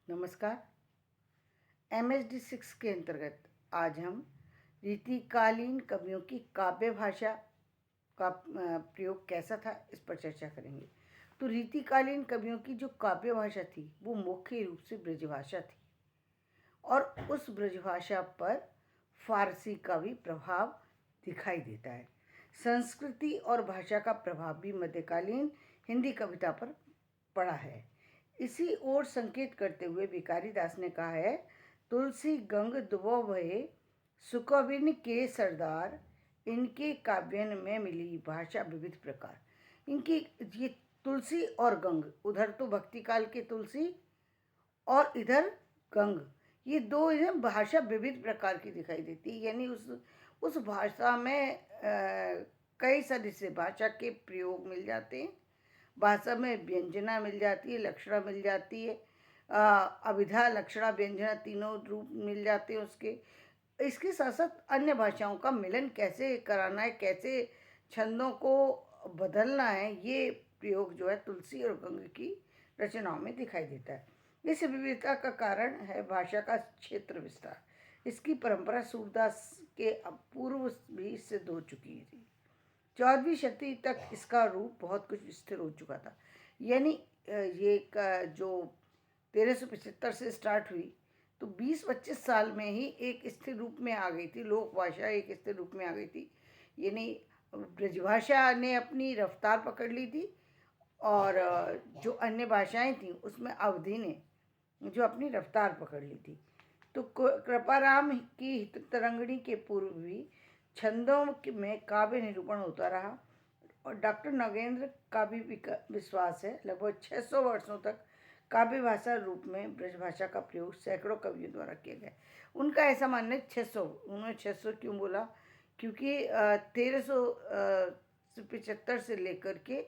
नमस्कार। MSD 6 के अंतर्गत आज हम रीतिकालीन कवियों की काव्य भाषा का प्रयोग कैसा था इस पर चर्चा करेंगे। तो रीतिकालीन कवियों की जो काव्य भाषा थी वो मुख्य रूप से ब्रजभाषा थी और उस ब्रजभाषा पर फारसी का भी प्रभाव दिखाई देता है। संस्कृति और भाषा का प्रभाव भी मध्यकालीन हिंदी कविता पर पड़ा है। इसी ओर संकेत करते हुए भिखारी दास ने कहा है, तुलसी गंग दुबो भये सुकविन के सरदार, इनके काव्यन में मिली भाषा विविध प्रकार। इनकी ये तुलसी और गंग, उधर तो भक्ति काल के तुलसी और इधर गंग, ये दो इधर भाषा विविध प्रकार की दिखाई देती है। यानी उस भाषा में कई सारी से भाषा के प्रयोग मिल जाते हैं। भाषा में व्यंजना मिल जाती है, लक्षणा मिल जाती है, अभिधा लक्षणा व्यंजना तीनों रूप मिल जाते हैं उसके। इसके साथ साथ अन्य भाषाओं का मिलन कैसे कराना है, कैसे छंदों को बदलना है, ये प्रयोग जो है तुलसी और गंग की रचनाओं में दिखाई देता है। इस विविधता का कारण है भाषा का क्षेत्र विस्तार। इसकी परंपरा सूरदास के पूर्व भी सिद्ध हो चुकी थी। 14वीं शताब्दी तक इसका रूप बहुत कुछ स्थिर हो चुका था। यानी ये जो 1375 से स्टार्ट हुई तो 20-25 साल में ही एक स्थिर रूप में आ गई थी। लोक भाषा एक स्थिर रूप में आ गई थी। यानी ब्रजभाषा ने अपनी रफ्तार पकड़ ली थी और जो अन्य भाषाएं थीं उसमें अवधि ने जो अपनी रफ्तार पकड़ ली थी। तो कृपाराम की हिततरंगिणी के पूर्व भी छंदों में काव्य निरूपण होता रहा और डॉक्टर नगेंद्र का भी विश्वास है लगभग 600 वर्षों तक काव्य भाषा रूप में ब्रजभाषा का प्रयोग सैकड़ों कवियों द्वारा किया गया। उनका ऐसा मानना है 600, उन्होंने 600 क्यों बोला, क्योंकि 1375 से लेकर के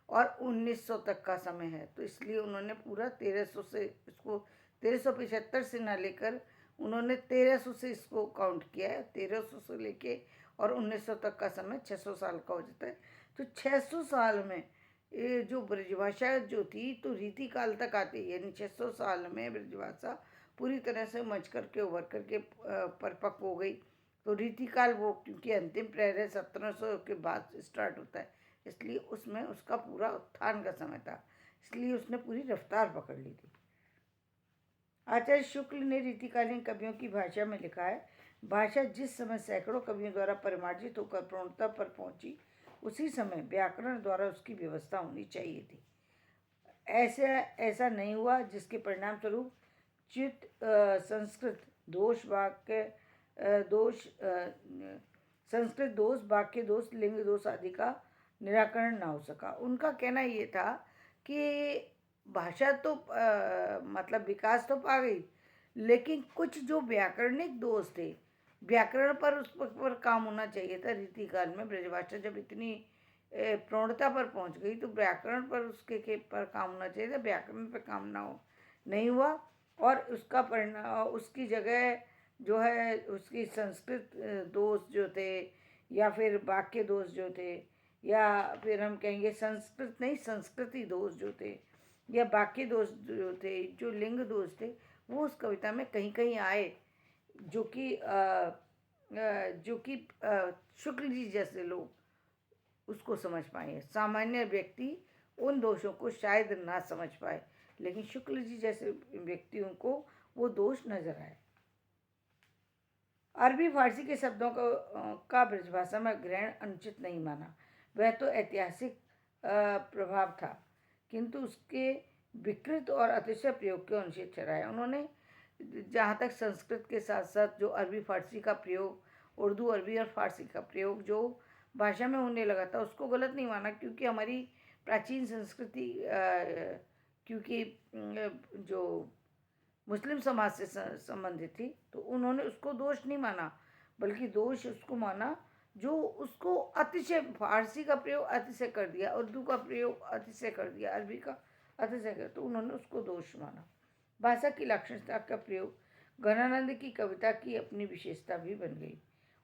और 1900 तक का समय है, तो इसलिए उन्होंने पूरा 1300 से इसको 1375 से ना लेकर उन्होंने 1300 से इसको काउंट किया है। 1300 से लेके और 1900 तक का समय 600 साल का हो जाता है। तो 600 साल में ये जो ब्रजभाषा जो थी तो रीति काल तक आती है। यानी 600 साल में ब्रजभाषा पूरी तरह से मच करके उभर करके परिपक्व हो गई। तो रीति काल वो क्योंकि अंतिम प्रहर 1700 के बाद स्टार्ट होता है, इसलिए उसमें उसका पूरा उत्थान का समय था, इसलिए उसने पूरी रफ्तार पकड़ ली थी। आचार्य शुक्ल ने रीतिकालीन कवियों की भाषा में लिखा है, भाषा जिस समय सैकड़ों कवियों द्वारा परिमार्जित होकर पूर्णता पर पहुंची, उसी समय व्याकरण द्वारा उसकी व्यवस्था होनी चाहिए थी। ऐसा नहीं हुआ, जिसके परिणाम स्वरूप चित संस्कृत दोष वाक्य दोष संस्कृत दोष, वाक्य दोष, लिंग दोष आदि का निराकरण ना हो सका। उनका कहना ये था कि भाषा तो मतलब विकास तो पा गई, लेकिन कुछ जो व्याकरणिक दोष थे, व्याकरण पर उस पर काम होना चाहिए था। रीतिकाल में ब्रजभाषा जब इतनी प्रौढ़ता पर पहुंच गई तो व्याकरण पर उसके पर काम होना चाहिए था, व्याकरण पर काम ना हो नहीं हुआ और उसका परिणाम उसकी जगह जो है उसकी संस्कृत दोष जो थे या फिर वाक्य दोष जो थे या फिर हम कहेंगे संस्कृत नहीं संस्कृति दोष जो थे या वाक्य दोष जो थे, जो लिंग दोष थे, वो उस कविता में कहीं कहीं आए, जो कि शुक्ल जी जैसे लोग उसको समझ पाए। सामान्य व्यक्ति उन दोषों को शायद ना समझ पाए, लेकिन शुक्ल जी जैसे व्यक्तियों को वो दोष नजर आए। अरबी फारसी के शब्दों का ब्रजभाषा में ग्रहण अनुचित नहीं माना। वह तो ऐतिहासिक प्रभाव था, किंतु उसके विकृत और अतिशय प्रयोग के अनुचित ठहराया। उन्होंने जहाँ तक संस्कृत के साथ साथ जो अरबी फारसी का प्रयोग, उर्दू अरबी और फारसी का प्रयोग जो भाषा में होने लगा था, उसको गलत नहीं माना, क्योंकि हमारी प्राचीन संस्कृति क्योंकि जो मुस्लिम समाज से संबंधित थी, तो उन्होंने उसको दोष नहीं माना, बल्कि दोष उसको माना जो उसको अतिशय फारसी का प्रयोग अतिशय कर दिया, उर्दू का प्रयोग अतिशय कर दिया, अरबी का अतिशय कर, तो उन्होंने उसको दोष माना। भाषा की लाक्षणिकता का प्रयोग घनानंद की कविता की अपनी विशेषता भी बन गई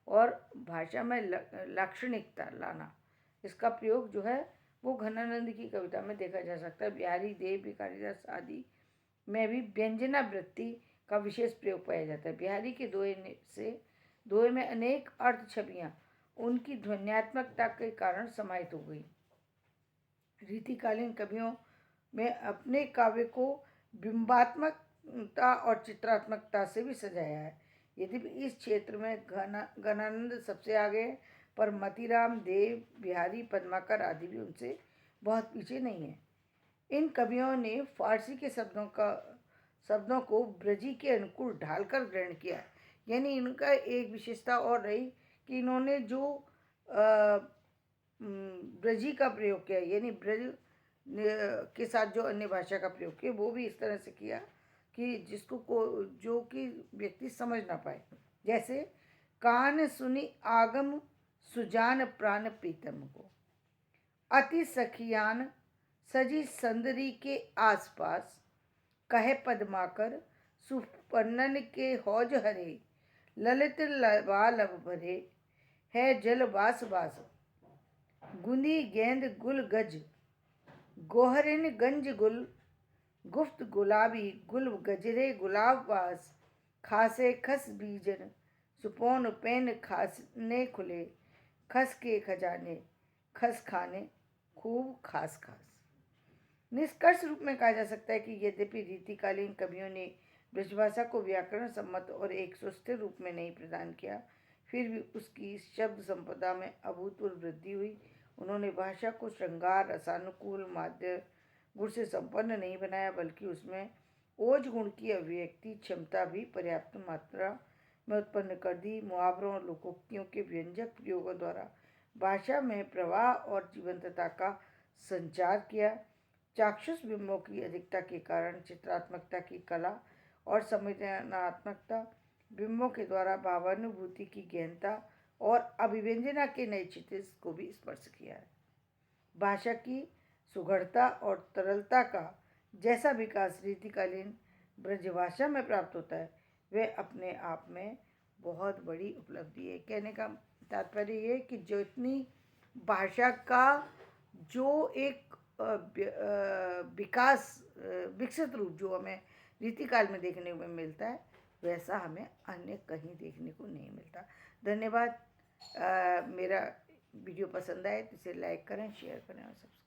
और भाषा में लाक्षणिकता लाना, इसका प्रयोग जो है वो घनानंद की कविता में देखा जा सकता है। बिहारी देव, भिखारी दास आदि में भी व्यंजनावृत्ति का विशेष प्रयोग पाया जाता है। बिहारी के दोहे में अनेक अर्थ छवियाँ उनकी ध्वन्यात्मकता के कारण समाहित हो गई। रीतिकालीन कवियों में अपने काव्य को बिंबात्मकता और चित्रात्मकता से भी सजाया है। यद्यपि इस क्षेत्र में घनानंद सबसे आगे है, पर मतीराम, देव, बिहारी, पद्माकर आदि भी उनसे बहुत पीछे नहीं है। इन कवियों ने फारसी के शब्दों को ब्रजी के अनुकूल ढालकर ग्रहण किया। यानी इनका एक विशेषता और रही कि इन्होंने जो ब्रजी का प्रयोग किया, यानी ब्रज के साथ जो अन्य भाषा का प्रयोग किया, वो भी इस तरह से किया कि जो कि व्यक्ति समझ ना पाए। जैसे कान सुनी आगम सुजान प्राण प्रीतम को, अति सखियान सजी संदरी के आसपास, कहे पद्माकर सुपन्नन के हौज हरे, ललित लबालब भरे है जल बास बास, गुंदी गेंद गुल गज, गोहरिन गंज गुल, गुफ्त गुलाबी गुल गजरे गुलाब बास, खासे खस बीजन, सुपौन पेन खासने खुले, खस के खजाने खस खाने खूब खास खास। निष्कर्ष रूप में कहा जा सकता है कि यद्यपि रीतिकालीन कवियों ने ब्रजभाषा को व्याकरण सम्मत और एक सुस्थिर रूप में नहीं प्रदान किया, फिर भी उसकी शब्द संपदा में अभूतपूर्व वृद्धि हुई। उन्होंने भाषा को श्रृंगार, रसानुकूल, माध्य गुण से संपन्न नहीं बनाया, बल्कि उसमें ओज गुण की अभिव्यक्ति क्षमता भी पर्याप्त मात्रा में उत्पन्न कर दी। मुहावरों और लोकोक्तियों के व्यंजक प्रयोगों द्वारा भाषा में प्रवाह और जीवंतता का संचार किया। चाक्षुष बिंबों की अधिकता के कारण चित्रात्मकता की कला और संवेदनात्मकता, बिंबों के द्वारा भावानुभूति की गहनता और अभिव्यंजना के नए क्षितिज को भी स्पर्श किया है। भाषा की सुघड़ता और तरलता का जैसा विकास रीतिकालीन ब्रजभाषा में प्राप्त होता है, वह अपने आप में बहुत बड़ी उपलब्धि है। कहने का तात्पर्य ये है कि जो इतनी भाषा का जो एक विकसित रूप जो हमें रीतिकाल में देखने को मिलता है, वैसा हमें अन्य कहीं देखने को नहीं मिलता। धन्यवाद। मेरा वीडियो पसंद आए तो इसे लाइक करें, शेयर करें और सब्सक्राइब